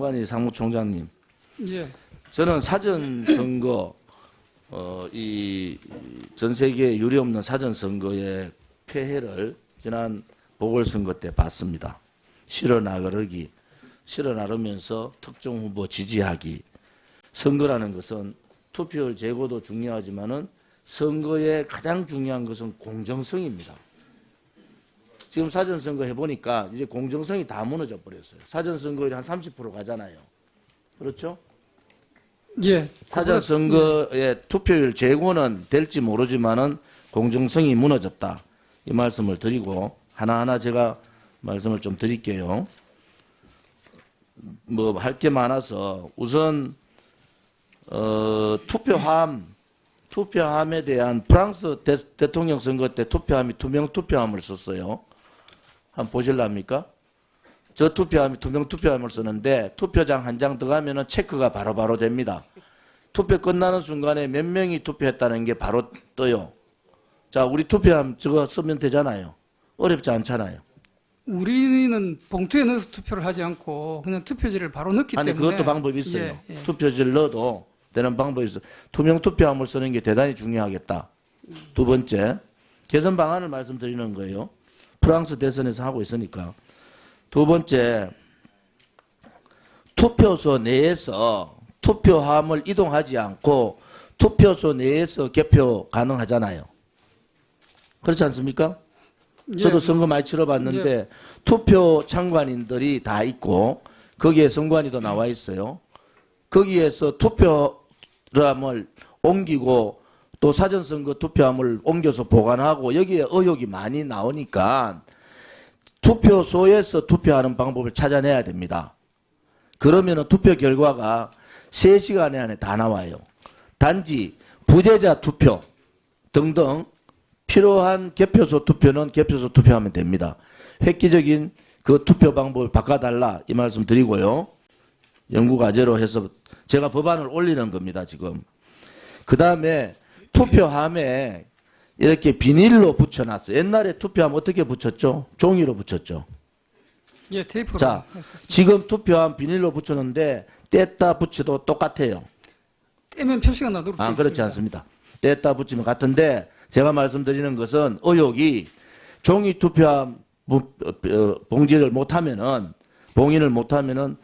관이 사무총장님, 예. 저는 사전 선거, 이 전 세계 유례 없는 사전 선거의 폐해를 지난 보궐선거 때 봤습니다. 실어 나르기, 실어 나르면서 특정 후보 지지하기. 선거라는 것은 투표율 제고도 중요하지만은 선거의 가장 중요한 것은 공정성입니다. 지금 사전선거 해보니까 이제 공정성이 다 무너져 버렸어요. 사전선거율이 한 30% 가잖아요. 그렇죠? 예. 사전선거의 투표율 제고는 될지 모르지만은 공정성이 무너졌다. 이 말씀을 드리고 하나하나 제가 말씀을 좀 드릴게요. 뭐 할 게 많아서 우선 투표함에 대한 프랑스 대통령 선거 때 투표함이 투명 투표함을 썼어요. 한번 보실랍니까? 저 투표함이 투명 투표함을 쓰는데 투표장 한 장 들어가면은 체크가 바로바로 됩니다. 투표 끝나는 순간에 몇 명이 투표했다는 게 바로 떠요. 자, 우리 투표함 저거 쓰면 되잖아요. 어렵지 않잖아요. 우리는 봉투에 넣어서 투표를 하지 않고 그냥 투표지를 바로 넣기 아니, 때문에. 그것도 방법이 있어요. 예, 예. 투표지를 넣어도 되는 방법이 있어요. 투명 투표함을 쓰는 게 대단히 중요하겠다. 두 번째, 개선 방안을 말씀드리는 거예요. 프랑스 대선에서 하고 있으니까. 두 번째, 투표소 내에서 투표함을 이동하지 않고 투표소 내에서 개표 가능하잖아요. 그렇지 않습니까? 예, 저도 선거 많이 치러봤는데 예. 투표 참관인들이 다 있고 거기에 선관위도 나와 있어요. 거기에서 투표함을 옮기고 또 사전선거 투표함을 옮겨서 보관하고 여기에 의혹이 많이 나오니까 투표소에서 투표하는 방법을 찾아내야 됩니다. 그러면은 투표 결과가 3시간 안에 다 나와요. 단지 부재자 투표 등등 필요한 개표소 투표는 개표소 투표하면 됩니다. 획기적인 그 투표 방법을 바꿔달라 이 말씀 드리고요. 연구과제로 해서 제가 법안을 올리는 겁니다. 지금. 그 다음에 투표함에 이렇게 비닐로 붙여놨어요. 옛날에 투표함 어떻게 붙였죠? 종이로 붙였죠. 예, 테이프로 자, 했었습니다. 지금 투표함 비닐로 붙였는데 뗐다 붙여도 똑같아요. 떼면 표시가 나도록 되어 있습니다. 그렇지 않습니다. 뗐다 붙이면 같은데 제가 말씀드리는 것은 의혹이 종이 투표함 봉지를 못하면은 봉인을 못하면은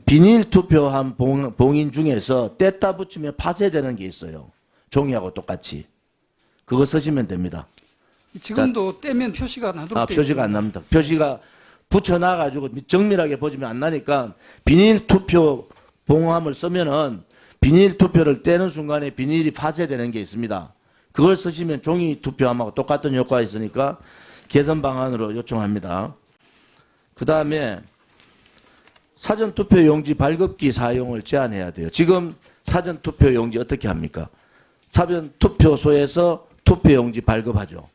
비닐 투표함 봉인 중에서 뗐다 붙이면 파쇄되는 게 있어요. 종이하고 똑같이. 그거 쓰시면 됩니다. 지금도 떼면 표시가 나도록 되어 표시가 있습니다. 안 납니다. 표시가 붙여놔가지고 정밀하게 보시면 안 나니까 비닐 투표 봉함을 쓰면은 비닐 투표를 떼는 순간에 비닐이 파쇄되는 게 있습니다. 그걸 쓰시면 종이 투표함하고 똑같은 효과가 있으니까 개선 방안으로 요청합니다. 그 다음에 사전투표용지 발급기 사용을 제한해야 돼요. 지금 사전투표용지 어떻게 합니까? 사전투표소에서 투표용지 발급하죠.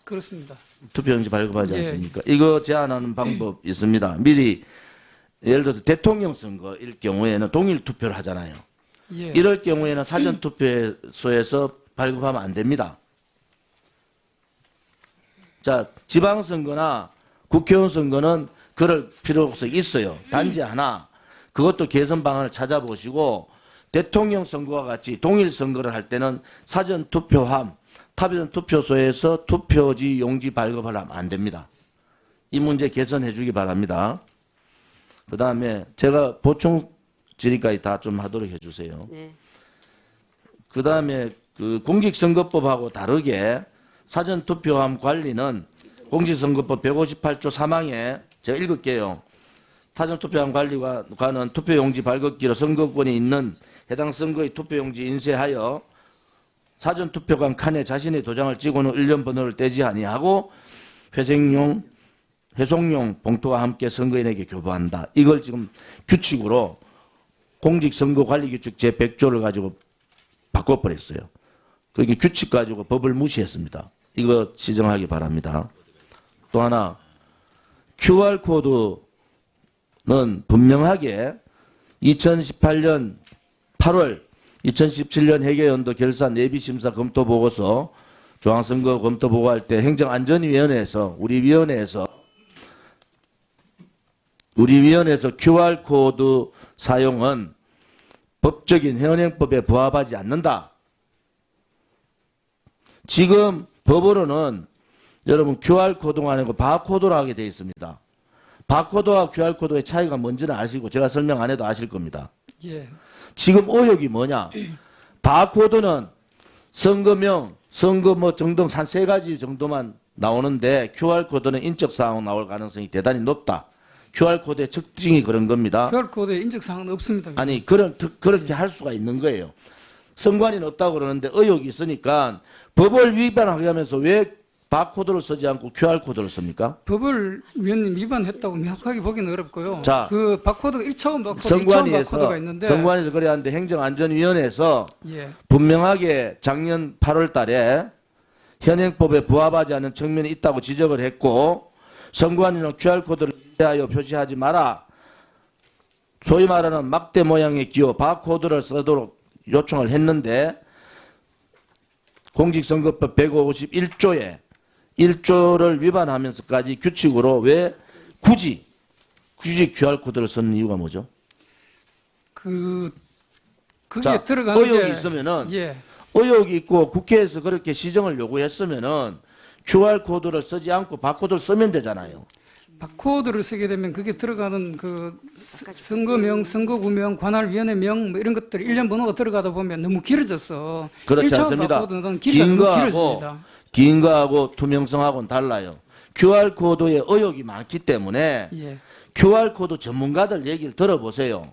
그렇습니다. 투표용지 발급하지 예. 않습니까? 이거 제한하는 방법 있습니다. 미리 예를 들어서 대통령 선거일 경우에는 동일 투표를 하잖아요. 예. 이럴 경우에는 사전투표소에서 발급하면 안 됩니다. 자, 지방선거나 국회의원 선거는 그럴 필요가 있어요. 단지 하나, 그것도 개선 방안을 찾아보시고 대통령 선거와 같이 동일 선거를 할 때는 사전투표함, 타변 투표소에서 투표지 용지 발급을 하면 안 됩니다. 이 문제 개선해 주기 바랍니다. 그 다음에 제가 보충 질의까지 다 좀 하도록 해주세요. 네. 그 다음에 그 공직선거법하고 다르게 사전투표함 관리는 공직선거법 158조 3항에 제가 읽을게요. 사전투표함 관리와 관은 투표용지 발급기로 선거권이 있는 해당 선거의 투표용지 인쇄하여 사전투표관 칸에 자신의 도장을 찍고는 일련 번호를 떼지 아니하고 회송용 봉투와 함께 선거인에게 교부한다. 이걸 지금 규칙으로 공직선거관리규칙 제100조를 가지고 바꿔버렸어요. 그게 규칙 가지고 법을 무시했습니다. 이거 시정하기 바랍니다. 또 하나 QR코드는 분명하게 2018년 8월 2017년 회계연도 결산 예비심사 검토 보고서 중앙선거 검토 보고할 때 행정안전위원회에서 우리 위원회에서 우리 위원회에서 QR코드 사용은 법적인 현행법에 부합하지 않는다. 지금 법으로는 여러분 QR코드가 아니고 바코드로 하게 되어 있습니다. 바코드와 QR코드의 차이가 뭔지는 아시고 제가 설명 안 해도 아실 겁니다. 예. 지금 의혹이 뭐냐? 바코드는 선거명, 선거 뭐 등등 한 3가지 정도만 나오는데 QR코드는 인적사항 나올 가능성이 대단히 높다. QR코드의 특징이 그런 겁니다. QR코드에 인적사항은 없습니다. 아니, 그렇게 할 수가 있는 거예요. 선관위는 없다고 그러는데 의혹이 있으니까 법을 위반하게 하면서 왜 바코드를 쓰지 않고 QR코드를 씁니까? 법을 위원님 위반했다고 명확하게 보기는 어렵고요. 자, 그 바코드가 1차원 바코드, 2차원 바코드가 있는데 선관위에서 그래야 하는데 행정안전위원회에서 예. 분명하게 작년 8월 달에 현행법에 부합하지 않는 측면이 있다고 지적을 했고 선관위는 QR코드를 대하여 표시하지 마라. 소위 말하는 막대 모양의 기호 바코드를 쓰도록 요청을 했는데 공직선거법 151조에 1조를 위반하면서까지 규칙으로 왜 굳이 QR코드를 쓰는 이유가 뭐죠? 그게 자, 들어가는 의혹이 게 있으면은 예. 의혹이 있고 국회에서 그렇게 시정을 요구했으면은 QR코드를 쓰지 않고 바코드를 쓰면 되잖아요. 바코드를 쓰게 되면 그게 들어가는 그 선거명, 선거구명, 관할위원회명 뭐 이런 것들이 일련 번호가 들어가다 보면 너무 길어져서 그렇지 1차원 않습니다. 바코드는 길이가 너무 길어집니다. 긴 거하고 투명성하고는 달라요. QR코드에 의혹이 많기 때문에 예. QR코드 전문가들 얘기를 들어보세요.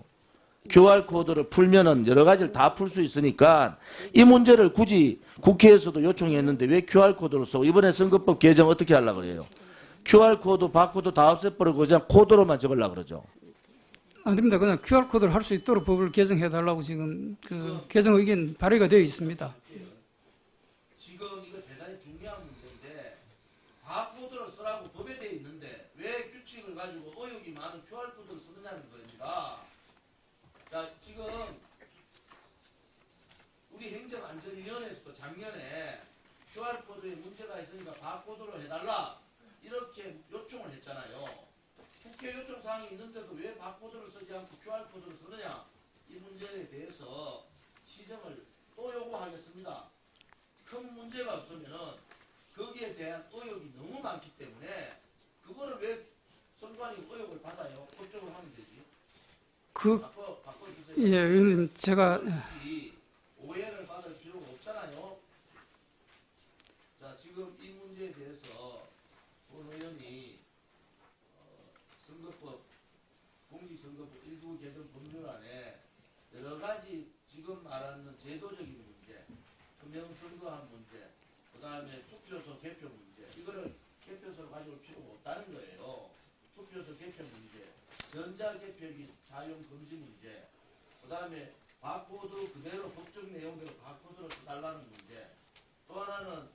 QR코드를 풀면은 여러 가지를 다 풀 수 있으니까 이 문제를 굳이 국회에서도 요청했는데 왜 QR코드를 쓰고 이번에 선거법 개정 어떻게 하려고 그래요? QR코드, 바코드 다 없애버리고 그냥 코드로만 적으려고 그러죠. 안 됩니다. 그냥 QR코드를 할 수 있도록 법을 개정해달라고 지금 그 개정 의견 발의가 되어 있습니다. 지금 이거 대단히 중요한 문제인데 바코드를 쓰라고 법에 되어 있는데 왜 규칙을 가지고 의혹이 많은 QR코드를 쓰느냐는 겁니다. 자, 지금 우리 행정안전위원회에서도 작년에 QR코드에 문제가 있으니까 바코드로 해달라 이렇게 요청을 했잖아요. 국회 요청 사항이 있는데도 왜 바코드를 쓰지 않고 QR코드를 쓰느냐 이 문제에 대해서 시정을 또 요구하겠습니다. 큰 문제가 없으면은 거기에 대한 의혹이 너무 많기 때문에 그거를 왜 선관위 의혹을 받아요? 법적으로 하면 되지. 바꿔주세요. 예, 의원님 제가 오해를 받을 필요가 없잖아요. 자, 지금 이 문제에 대해서 본 의원이 선거법 공직선거법 일부 개정 법률안에 여러 가지 지금 말하는 제도적인 문제, 투명선거한 문제, 그 다음에 투표소 개표 문제, 이거를 개표소로 가져올 필요가 없다는 거예요. 투표소 개표 문제, 전자개표기 사용 금지 문제, 그 다음에 바코드 그대로 법적 내용대로 바코드로 써달라는 문제, 또 하나는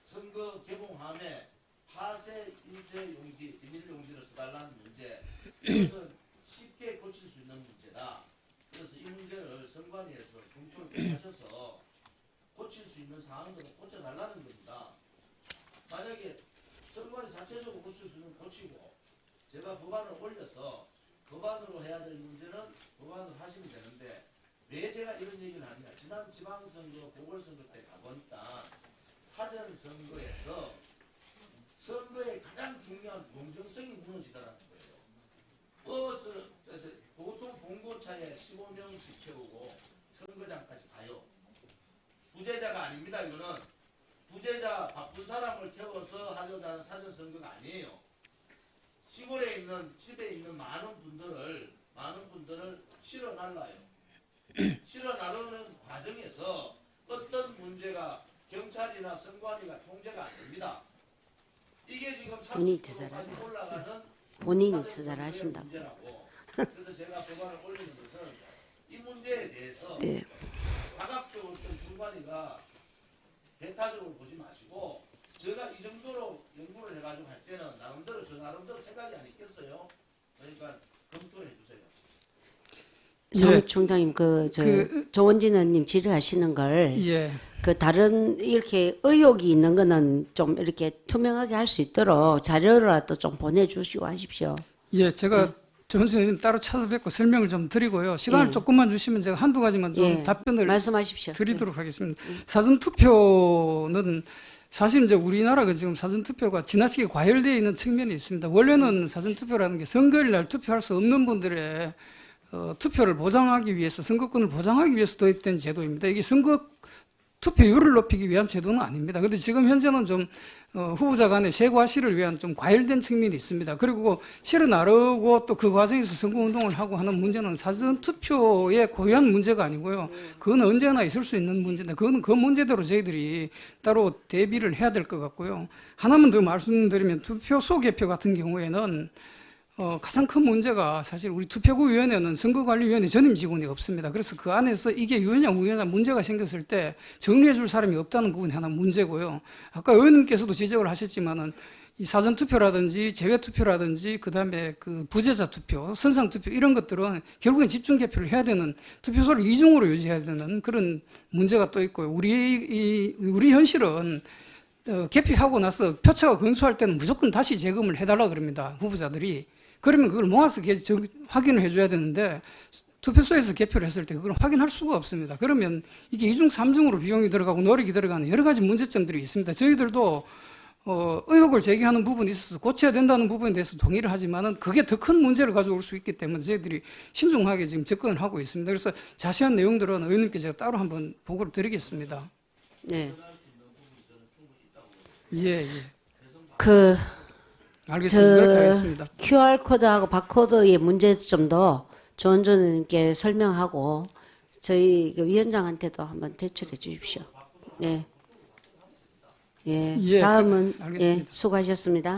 선거 개봉함에 파쇄 인쇄 용지, 비닐 용지를 써달라는 문제, 이것은 쉽게 고칠 수 있는 문제다. 그래서 이 문제를 선관위에서 검토를 하셔서 고칠 수 있는 사항들을 고쳐달라는 겁니다. 만약에 선관위 자체적으로 고칠 수 있는 고치고 제가 법안을 올려서 법안으로 해야 될 문제는 법안으로 하시면 되는데 왜 제가 이런 얘기를 하느냐. 지난 지방선거, 보궐선거 때 가보니까 사전선거에서 선거의 가장 중요한 공정성이 무너지더라는 거예요. 버스, 보통 봉고차에 15명씩 채우고 선거장까지 가요. 부재자가 아닙니다. 이거는 부재자 바쁜 사람을 태워서 하려고 하는 사전선거가 아니에요. 시골에 있는 집에 있는 많은 분들을 실어 날라요. 실어 나르는 과정에서 어떤 문제가 경찰이나 선관위가 통제가 안 됩니다. 이게 지금 30%까지 올라가는 본인이 처잘하신다고. 문제라고. 그래서 제가 법안을 올리는 것은 이 문제에 대해서 네. 다각적으로 좀 선관위가 배타적으로 보지 마시고 제가 이 정도로 연구를 해가지고 할 때는 나름대로 저 나름대로 생각이 안 있겠어요. 그러니까 검토해 주세요. 사무총장님 조원진 의원님 질의하시는 걸 예. 그 다른 이렇게 의혹이 있는 거는 좀 이렇게 투명하게 할 수 있도록 자료라도 좀 보내주시고 하십시오. 예, 제가 조은수 의원님 따로 찾아뵙고 설명을 좀 드리고요. 시간을 예. 조금만 주시면 제가 한두 가지만 좀 예. 답변을 말씀하십시오. 드리도록 하겠습니다. 사전투표는 사실 이제 우리나라가 지금 사전투표가 지나치게 과열되어 있는 측면이 있습니다. 원래는 사전투표라는 게 선거일 날 투표할 수 없는 분들의 투표를 보장하기 위해서, 선거권을 보장하기 위해서 도입된 제도입니다. 이게 선거 투표율을 높이기 위한 제도는 아닙니다. 그런데 지금 현재는 좀 후보자 간의 세과시를 위한 좀 과열된 측면이 있습니다. 그리고 실을 나르고 또 그 과정에서 선거운동을 하고 하는 문제는 사전투표의 고유한 문제가 아니고요. 그건 언제나 있을 수 있는 문제인데 그건 그 문제대로 저희들이 따로 대비를 해야 될 것 같고요. 하나만 더 말씀드리면 투표소 개표 같은 경우에는 가장 큰 문제가 사실 우리 투표구위원회는 선거관리위원회 전임 직원이 없습니다. 그래서 그 안에서 이게 유효냐 무효냐 문제가 생겼을 때 정리해 줄 사람이 없다는 부분이 하나 문제고요. 아까 의원님께서도 지적을 하셨지만은 이 사전투표라든지 재외투표라든지 그다음에 그 부재자 투표, 선상투표 이런 것들은 결국엔 집중 개표를 해야 되는 투표소를 이중으로 유지해야 되는 그런 문제가 또 있고요. 우리 현실은 개표하고 나서 표차가 근소할 때는 무조건 다시 재검을 해달라 그럽니다. 후보자들이. 그러면 그걸 모아서 확인을 해줘야 되는데 투표소에서 개표를 했을 때 그걸 확인할 수가 없습니다. 그러면 이게 2중, 3중으로 비용이 들어가고 노력이 들어가는 여러 가지 문제점들이 있습니다. 저희들도 의혹을 제기하는 부분이 있어서 고쳐야 된다는 부분에 대해서 동의를 하지만은 그게 더 큰 문제를 가져올 수 있기 때문에 저희들이 신중하게 지금 접근을 하고 있습니다. 그래서 자세한 내용들은 의원님께 제가 따로 한번 보고를 드리겠습니다. 네. 예. 저 알겠습니다. 그렇게 하겠습니다. QR코드하고 바코드의 문제점도 조은주 의원님께 설명하고 저희 그 위원장한테도 한번 제출해 주십시오. 네. 예. 예, 다음은 알겠습니다. 예, 수고하셨습니다.